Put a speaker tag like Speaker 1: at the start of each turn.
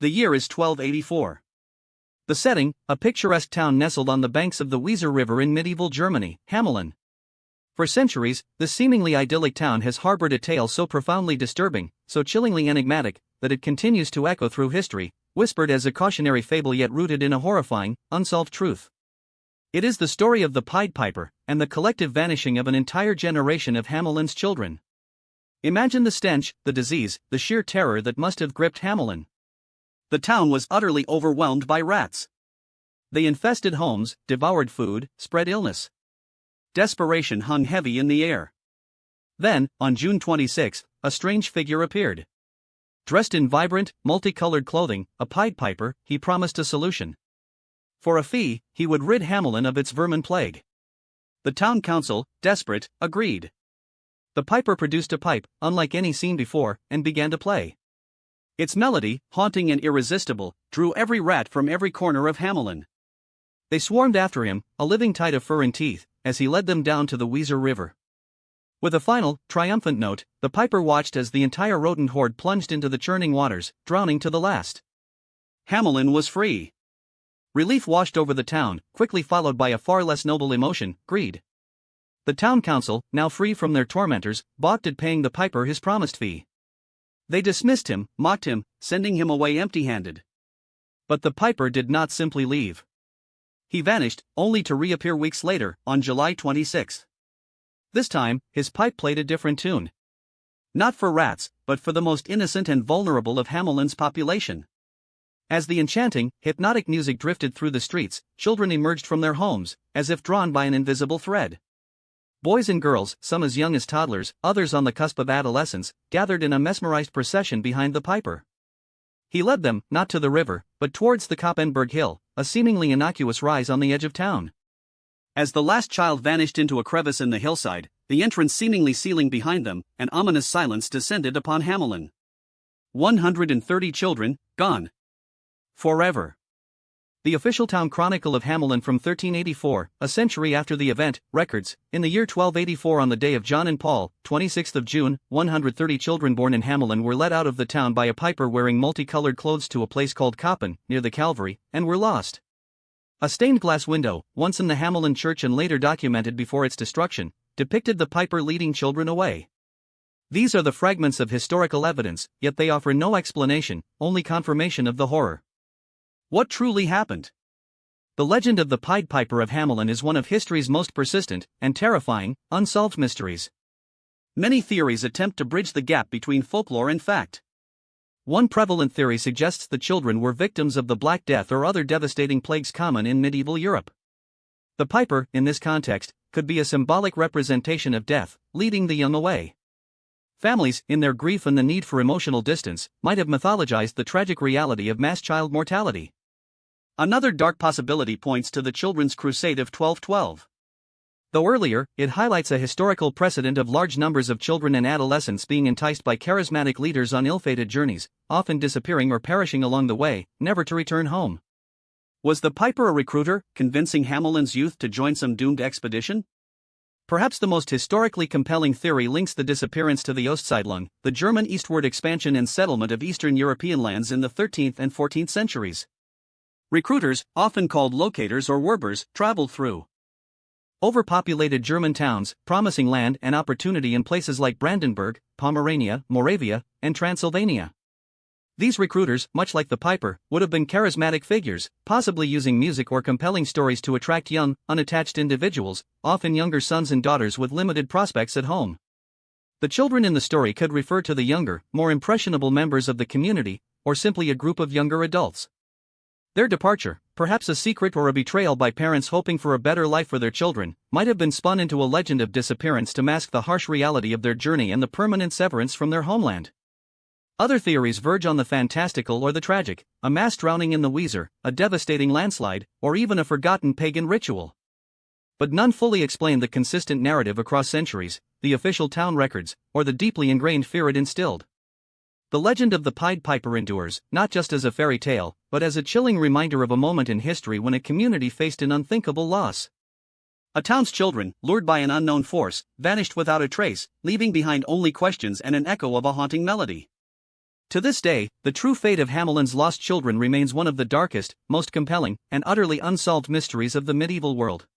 Speaker 1: The year is 1284. The setting, a picturesque town nestled on the banks of the Weser River in medieval Germany, Hamelin. For centuries, this seemingly idyllic town has harbored a tale so profoundly disturbing, so chillingly enigmatic, that it continues to echo through history, whispered as a cautionary fable yet rooted in a horrifying, unsolved truth. It is the story of the Pied Piper, and the collective vanishing of an entire generation of Hamelin's children. Imagine the stench, the disease, the sheer terror that must have gripped Hamelin. The town was utterly overwhelmed by rats. They infested homes, devoured food, spread illness. Desperation hung heavy in the air. Then, on June 26, a strange figure appeared. Dressed in vibrant, multicolored clothing, a Pied Piper, he promised a solution. For a fee, he would rid Hamelin of its vermin plague. The town council, desperate, agreed. The piper produced a pipe, unlike any seen before, and began to play. Its melody, haunting and irresistible, drew every rat from every corner of Hamelin. They swarmed after him, a living tide of fur and teeth, as he led them down to the Weser River. With a final, triumphant note, the piper watched as the entire rodent horde plunged into the churning waters, drowning to the last. Hamelin was free. Relief washed over the town, quickly followed by a far less noble emotion, greed. The town council, now free from their tormentors, balked at paying the piper his promised fee. They dismissed him, mocked him, sending him away empty-handed. But the piper did not simply leave. He vanished, only to reappear weeks later, on July 26. This time, his pipe played a different tune. Not for rats, but for the most innocent and vulnerable of Hamelin's population. As the enchanting, hypnotic music drifted through the streets, children emerged from their homes, as if drawn by an invisible thread. Boys and girls, some as young as toddlers, others on the cusp of adolescence, gathered in a mesmerized procession behind the piper. He led them, not to the river, but towards the Koppenberg Hill, a seemingly innocuous rise on the edge of town. As the last child vanished into a crevice in the hillside, the entrance seemingly sealing behind them, an ominous silence descended upon Hamelin. 130 children, gone. Forever. The official town chronicle of Hamelin from 1384, a century after the event, records, in the year 1284 on the day of John and Paul, 26th of June, 130 children born in Hamelin were led out of the town by a piper wearing multicolored clothes to a place called Koppen, near the Calvary, and were lost. A stained glass window, once in the Hamelin church and later documented before its destruction, depicted the piper leading children away. These are the fragments of historical evidence, yet they offer no explanation, only confirmation of the horror. What truly happened? The legend of the Pied Piper of Hamelin is one of history's most persistent and terrifying, unsolved mysteries. Many theories attempt to bridge the gap between folklore and fact. One prevalent theory suggests the children were victims of the Black Death or other devastating plagues common in medieval Europe. The piper, in this context, could be a symbolic representation of death, leading the young away. Families, in their grief and the need for emotional distance, might have mythologized the tragic reality of mass child mortality. Another dark possibility points to the Children's Crusade of 1212. Though earlier, it highlights a historical precedent of large numbers of children and adolescents being enticed by charismatic leaders on ill-fated journeys, often disappearing or perishing along the way, never to return home. Was the piper a recruiter, convincing Hamelin's youth to join some doomed expedition? Perhaps the most historically compelling theory links the disappearance to the Ostsiedlung, the German eastward expansion and settlement of Eastern European lands in the 13th and 14th centuries. Recruiters, often called locators or werbers, traveled through overpopulated German towns, promising land and opportunity in places like Brandenburg, Pomerania, Moravia, and Transylvania. These recruiters, much like the piper, would have been charismatic figures, possibly using music or compelling stories to attract young, unattached individuals, often younger sons and daughters with limited prospects at home. The children in the story could refer to the younger, more impressionable members of the community, or simply a group of younger adults. Their departure, perhaps a secret or a betrayal by parents hoping for a better life for their children, might have been spun into a legend of disappearance to mask the harsh reality of their journey and the permanent severance from their homeland. Other theories verge on the fantastical or the tragic, a mass drowning in the Weser, a devastating landslide, or even a forgotten pagan ritual. But none fully explain the consistent narrative across centuries, the official town records, or the deeply ingrained fear it instilled. The legend of the Pied Piper endures, not just as a fairy tale, but as a chilling reminder of a moment in history when a community faced an unthinkable loss. A town's children, lured by an unknown force, vanished without a trace, leaving behind only questions and an echo of a haunting melody. To this day, the true fate of Hamelin's lost children remains one of the darkest, most compelling, and utterly unsolved mysteries of the medieval world.